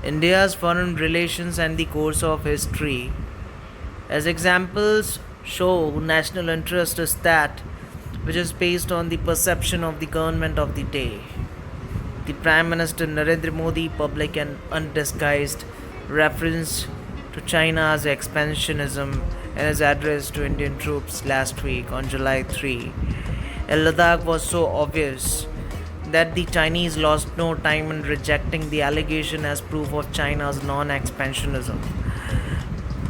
India's foreign relations and the course of history. As examples show, national interest is that which is based on the perception of the government of the day. The Prime Minister Narendra Modi public and undisguised reference to China's expansionism in his address to Indian troops last week on July 3 in Ladakh was so obvious that the Chinese lost no time in rejecting the allegation as proof of China's non expansionism.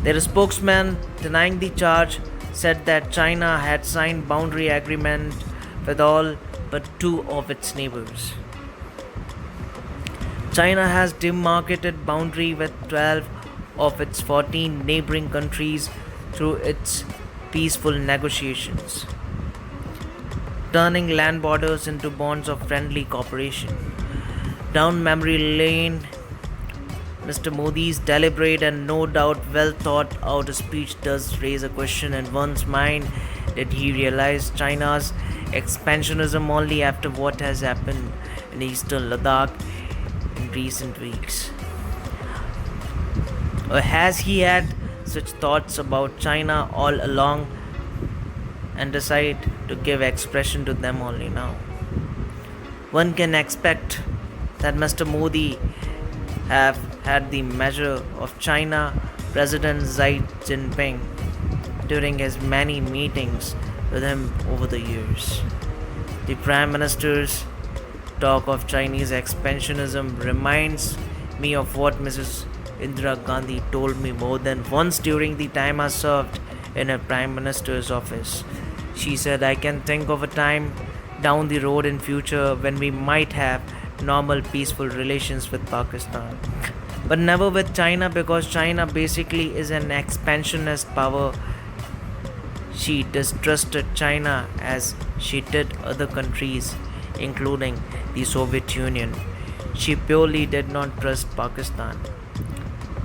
Their spokesman, denying the charge, said that China had signed boundary agreement with all but two of its neighbors. China has demarcated boundary with 12 of its 14 neighboring countries through its peaceful negotiations, turning land borders into bonds of friendly cooperation. Down memory lane, Mr. Modi's deliberate and no doubt well thought out speech does raise a question in one's mind. Did he realize China's expansionism only after what has happened in eastern Ladakh in recent weeks? Or has he had such thoughts about China all along and decide to give expression to them only now? One can expect that Mr. Modi have had the measure of China President Xi Jinping during his many meetings with him over the years. The Prime Minister's talk of Chinese expansionism reminds me of what Mrs. Indira Gandhi told me more than once during the time I served in her Prime Minister's office. She said, I can think of a time down the road in future when we might have normal peaceful relations with Pakistan, but never with China because China basically is an expansionist power. She distrusted China as she did other countries, including the Soviet Union. She purely did not trust Pakistan.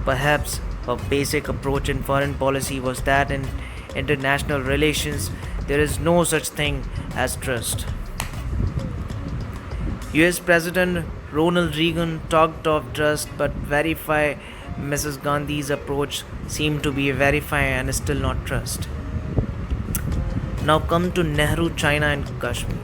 Perhaps her basic approach in foreign policy was that in international relations there is no such thing as trust. US President Ronald Reagan talked of trust but verify. Mrs. Gandhi's approach seemed to be verify and still not trust. Now come to Nehru, China and Kashmir.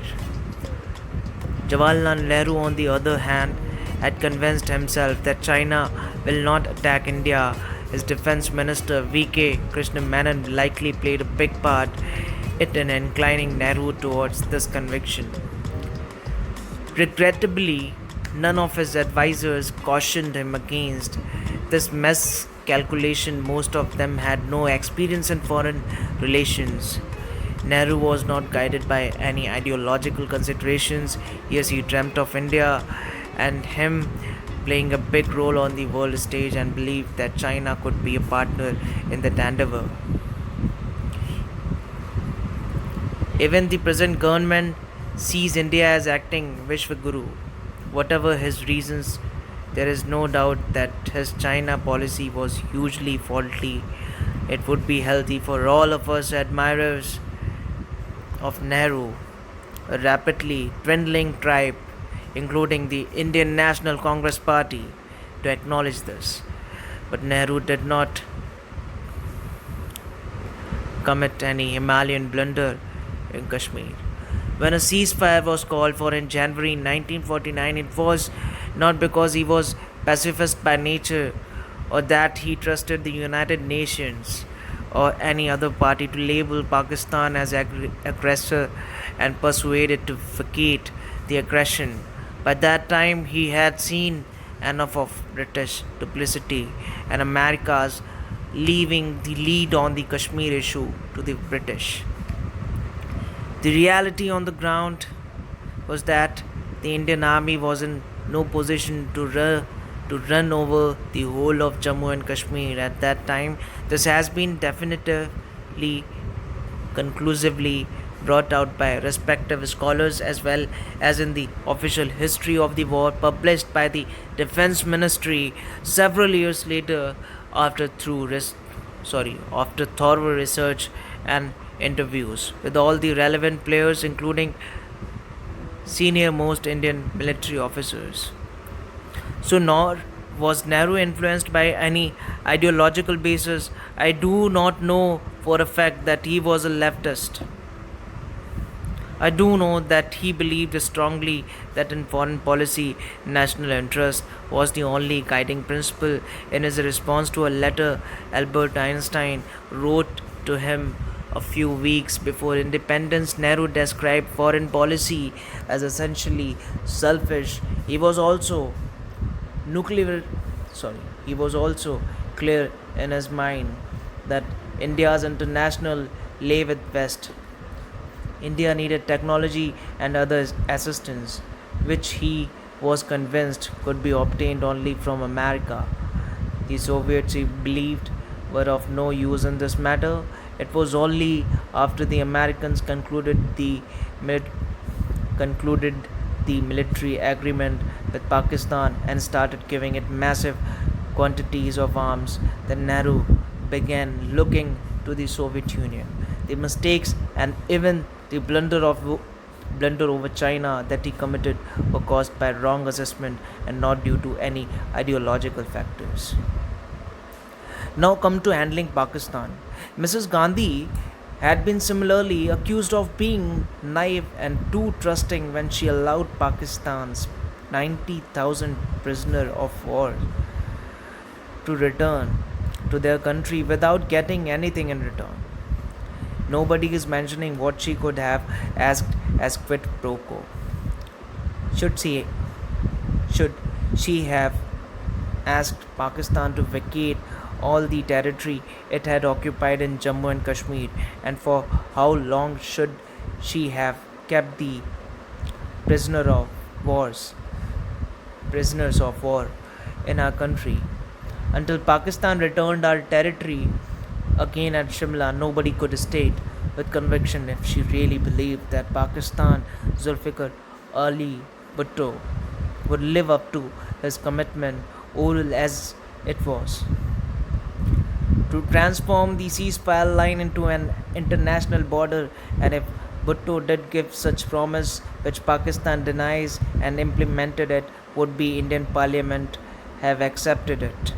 Jawaharlal Nehru, on the other hand, had convinced himself that China will not attack India. His defense minister V.K. Krishna Menon likely played a big part in inclining Nehru towards this conviction. Regrettably, none of his advisers cautioned him against this miscalculation. Most of them had no experience in foreign relations. Nehru was not guided by any ideological considerations. Yes, he dreamt of India and him playing a big role on the world stage and believed that China could be a partner in that endeavor. Even the present government sees India as acting Vishwaguru. Whatever his reasons, there is no doubt that his China policy was hugely faulty. It would be healthy for all of us admirers of Nehru, a rapidly dwindling tribe, including the Indian National Congress Party, to acknowledge this. But Nehru did not commit any Himalayan blunder in Kashmir. When a ceasefire was called for in January 1949, it was not because he was pacifist by nature or that he trusted the United Nations or any other party to label Pakistan as aggressor and persuade it to vacate the aggression. By that time, he had seen enough of British duplicity and America's leaving the lead on the Kashmir issue to the British. The reality on the ground was that the Indian army was in no position to run over the whole of Jammu and Kashmir at that time. This has been definitively, conclusively brought out by respective scholars as well as in the official history of the war published by the Defense Ministry several years later after thorough research and interviews with all the relevant players including senior most Indian military officers. So Was Nehru influenced by any ideological basis? I do not know for a fact that he was a leftist. I do know that he believed strongly that in foreign policy, national interest was the only guiding principle. In his response to a letter Albert Einstein wrote to him a few weeks before independence, Nehru described foreign policy as essentially selfish. Nuclear he was also clear in his mind that India's international lay with West. India needed technology and other assistance, which he was convinced could be obtained only from America. The Soviets, he believed, were of no use in this matter. It was only after the Americans mili- concluded the military agreement with Pakistan and started giving it massive quantities of arms that Nehru began looking to the Soviet Union. The mistakes and even the blunder over China that he committed were caused by wrong assessment and not due to any ideological factors. Now come to handling Pakistan. Mrs. Gandhi had been similarly accused of being naive and too trusting when she allowed Pakistan's 90,000 prisoners of war to return to their country without getting anything in return. Nobody is mentioning what she could have asked as quid pro quo. Should she should she have asked Pakistan to vacate all the territory it had occupied in Jammu and Kashmir, and for how long should she have kept the prisoner of wars prisoners of war in our country until Pakistan returned our territory again at Shimla? Nobody could state with conviction if she really believed that Pakistan Zulfikar Ali Bhutto would live up to his commitment, oral as it was, to transform the ceasefire line into an international border. And if Bhutto did give such promise, which Pakistan denies and implemented it, would be Indian Parliament have accepted it?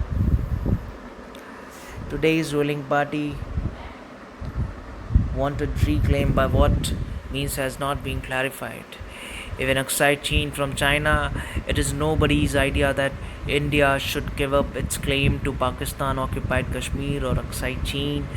Today's ruling party wanted reclaim by what means has not been clarified. Even Aksai Chin from China, it is nobody's idea that India should give up its claim to Pakistan occupied Kashmir or Aksai Chin.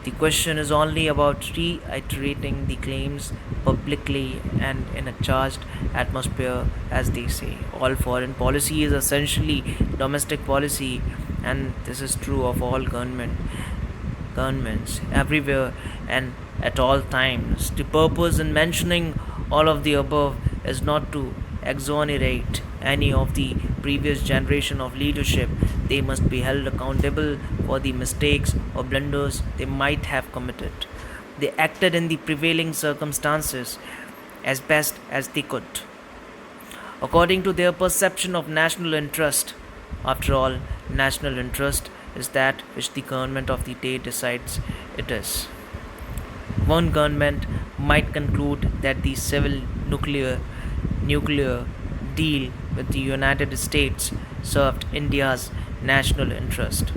The question is only about reiterating the claims publicly and in a charged atmosphere, as they say. All foreign policy is essentially domestic policy, and this is true of all governments everywhere and at all times. The purpose in mentioning all of the above is not to exonerate any of the previous generation of leadership. They must be held accountable for the mistakes or blunders they might have committed. They acted in the prevailing circumstances as best as they could, according to their perception of national interest. After all, national interest is that which the government of the day decides it is. One government might conclude that the civil nuclear deal with the United States served India's national interest.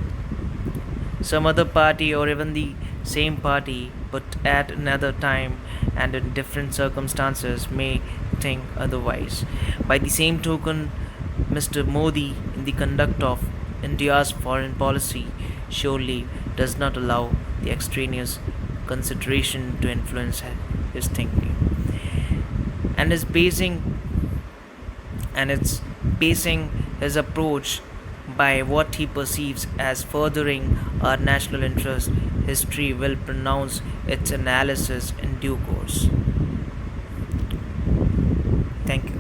Some other party, or even the same party but at another time and in different circumstances, may think otherwise. By the same token, Mr. Modi, in the conduct of India's foreign policy, surely does not allow the extraneous consideration to influence his thinking, and is basing his approach by what he perceives as furthering our national interest. History will pronounce its analysis in due course. Thank you.